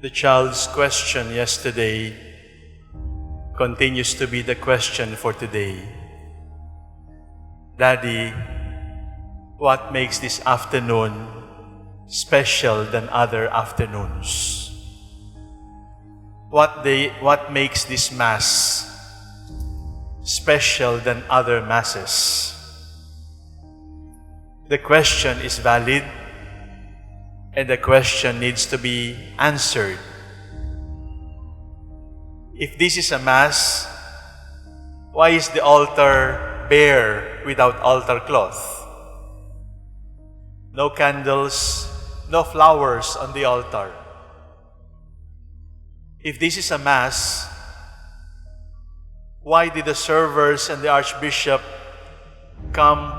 The child's question yesterday continues to be the question for today. Daddy, what makes this afternoon special than other afternoons? What makes this Mass special than other Masses? The question is valid, and the question needs to be answered. If this is a Mass, why is the altar bare without altar cloth? No candles, no flowers on the altar. If this is a Mass, why did the servers and the Archbishop come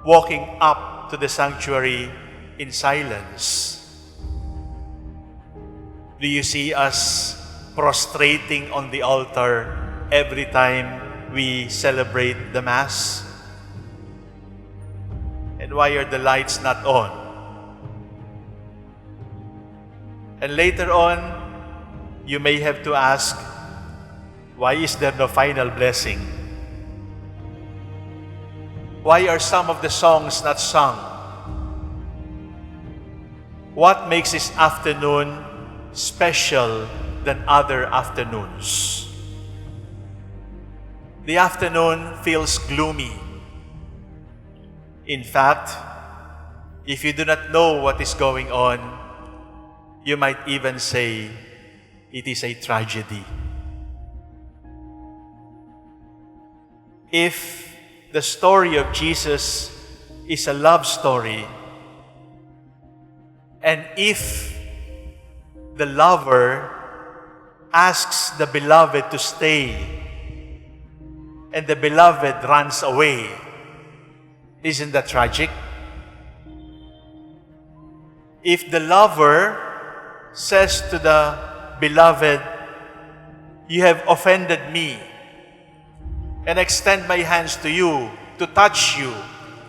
walking up to the sanctuary in silence? Do you see us prostrating on the altar every time we celebrate the Mass? And why are the lights not on? And later on, you may have to ask, why is there no final blessing? Why are some of the songs not sung? What makes this afternoon special than other afternoons? The afternoon feels gloomy. In fact, if you do not know what is going on, you might even say it is a tragedy. If the story of Jesus is a love story, and if the lover asks the beloved to stay, and the beloved runs away, isn't that tragic? If the lover says to the beloved, "You have offended me, and extend my hands to you, to touch you,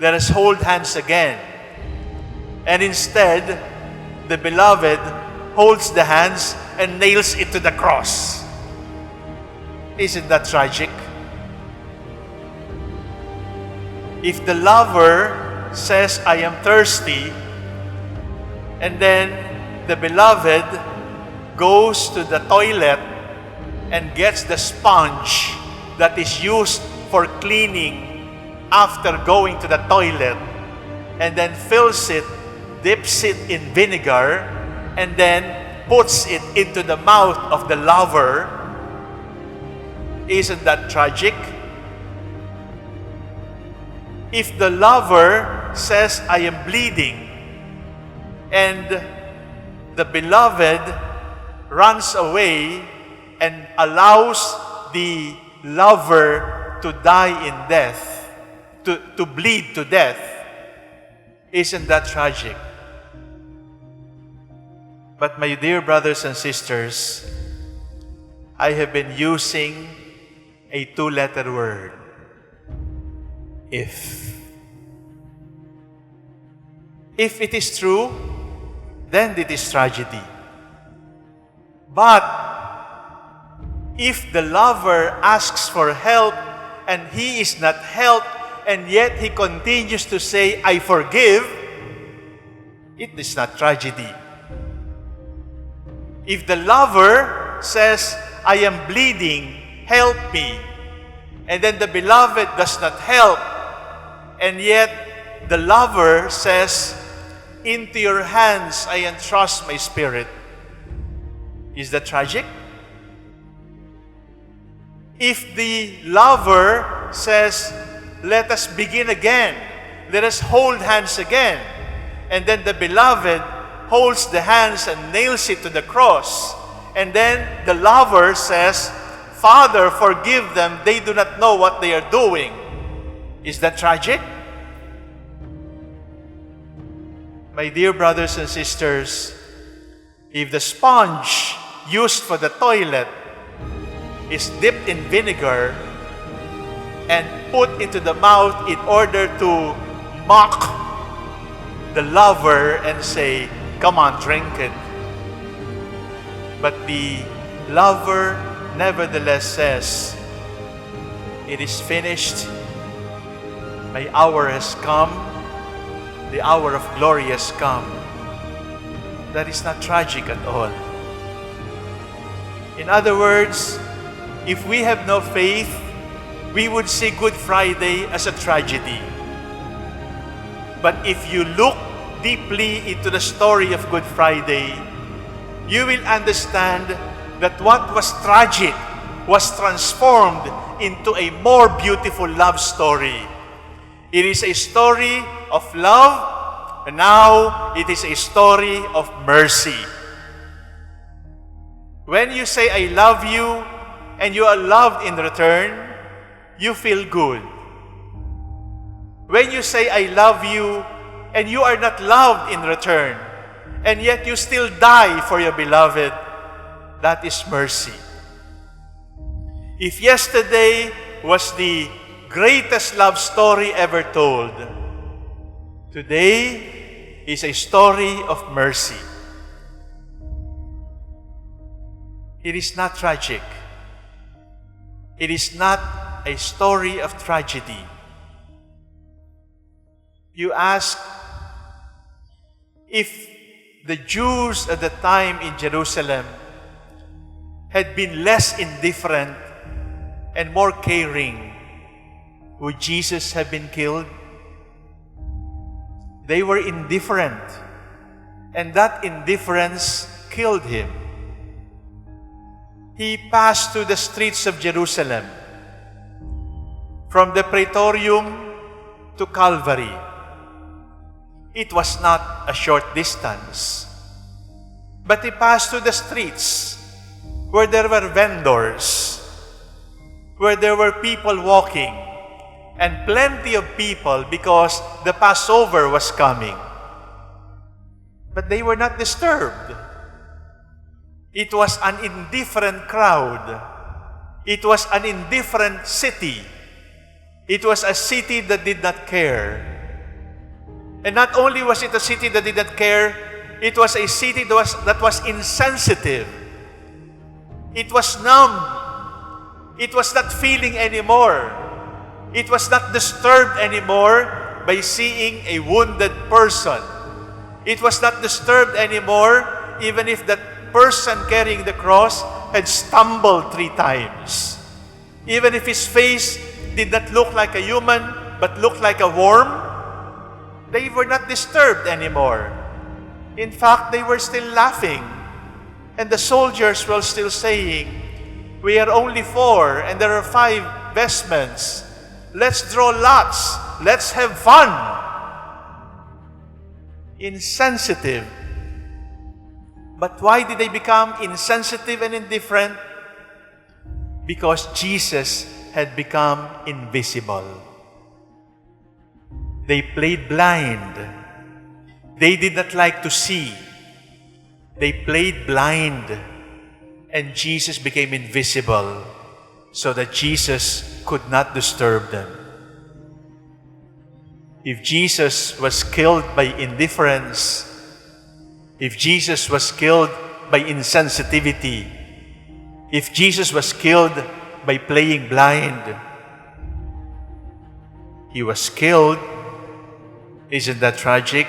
let us hold hands again," and instead, the beloved holds the hands and nails it to the cross, isn't that tragic? If the lover says, "I am thirsty," and then the beloved goes to the toilet and gets the sponge that is used for cleaning after going to the toilet, and then fills it, dips it in vinegar, and then puts it into the mouth of the lover, isn't that tragic? If the lover says, "I am bleeding," and the beloved runs away and allows the lover to die in death, to bleed to death, isn't that tragic? But my dear brothers and sisters, I have been using a two-letter word, if. If it is true, then it is tragedy. But if the lover asks for help and he is not helped, and yet he continues to say, "I forgive," it is not tragedy. If the lover says, "I am bleeding, help me," and then the beloved does not help, and yet the lover says, "Into your hands I entrust my spirit," is that tragic? If the lover says, "Let us begin again, let us hold hands again," and then the beloved holds the hands and nails it to the cross, and then the lover says, "Father, forgive them, they do not know what they are doing," is that tragic? My dear brothers and sisters, if the sponge used for the toilet is dipped in vinegar and put into the mouth in order to mock the lover and say, "Come on, drink it," But the lover nevertheless says, "It is finished. My hour has come. The hour of glory has come." That is not tragic at all. In other words, if we have no faith, we would see Good Friday as a tragedy. But if you look deeply into the story of Good Friday, you will understand that what was tragic was transformed into a more beautiful love story. It is a story of love, and now it is a story of mercy. When you say, "I love you," and you are loved in return, you feel good. When you say, "I love you," and you are not loved in return, and yet you still die for your beloved, that is mercy. If yesterday was the greatest love story ever told, today is a story of mercy. It is not tragic. It is not a story of tragedy. You ask, if the Jews at the time in Jerusalem had been less indifferent and more caring, would Jesus have been killed? They were indifferent, and that indifference killed him. He passed through the streets of Jerusalem, from the Praetorium to Calvary. It was not a short distance, but he passed through the streets where there were vendors, where there were people walking, and plenty of people because the Passover was coming. But they were not disturbed. It was an indifferent crowd. It was an indifferent city. It was a city that did not care. And not only was it a city that did not care, it was a city that was insensitive. It was numb. It was not feeling anymore. It was not disturbed anymore by seeing a wounded person. It was not disturbed anymore even if that person carrying the cross had stumbled 3 times. Even if his face did not look like a human but looked like a worm, they were not disturbed anymore. In fact, they were still laughing. And the soldiers were still saying, "We are only 4 and there are 5 vestments. Let's draw lots. Let's have fun." Insensitive. But why did they become insensitive and indifferent? Because Jesus had become invisible. They played blind. They did not like to see. They played blind, and Jesus became invisible so that Jesus could not disturb them. If Jesus was killed by indifference, if Jesus was killed by insensitivity, if Jesus was killed by playing blind, he was killed. Isn't that tragic?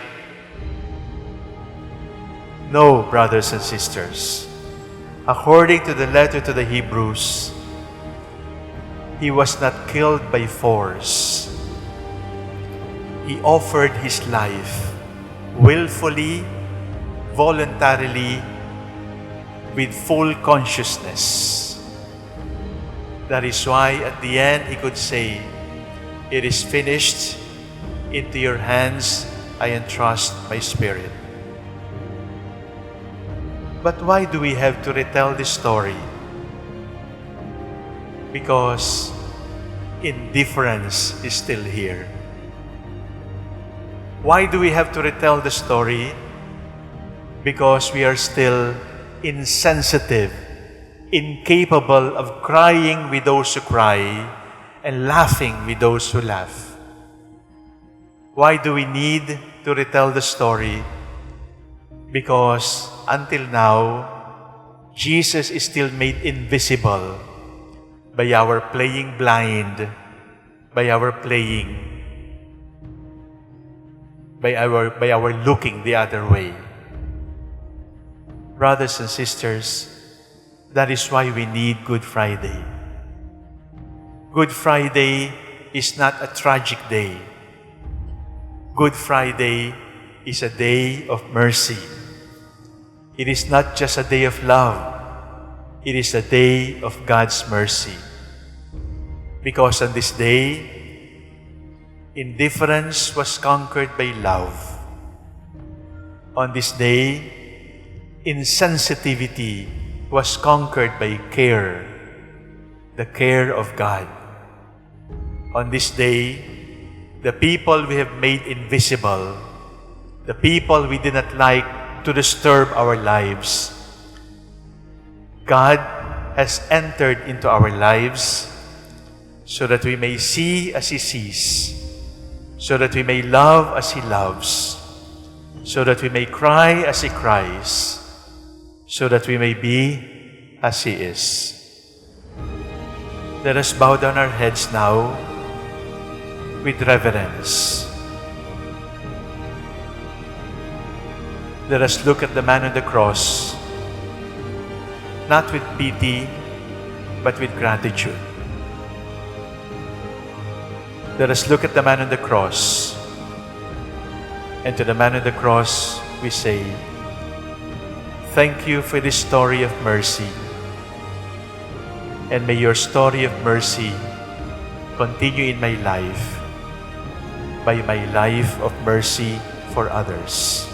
No, brothers and sisters. According to the letter to the Hebrews, he was not killed by force. He offered his life willfully, voluntarily, with full consciousness. That is why at the end he could say, "It is finished. Into your hands I entrust my spirit." But why do we have to retell this story? Because indifference is still here. Why do we have to retell the story? Because we are still insensitive, incapable of crying with those who cry and laughing with those who laugh. Why do we need to retell the story? Because until now, Jesus is still made invisible by our playing blind, by our looking the other way. Brothers and sisters, that is why we need Good Friday. Good Friday is not a tragic day. Good Friday is a day of mercy. It is not just a day of love. It is a day of God's mercy. Because on this day, indifference was conquered by love. On this day, insensitivity was conquered by care, the care of God. On this day, the people we have made invisible, the people we did not like to disturb our lives, God has entered into our lives so that we may see as He sees, so that we may love as He loves, so that we may cry as He cries, so that we may be as He is. Let us bow down our heads now with reverence. Let us look at the man on the cross, not with pity, but with gratitude. Let us look at the man on the cross, and to the man on the cross we say, thank you for this story of mercy, and may your story of mercy continue in my life by my life of mercy for others.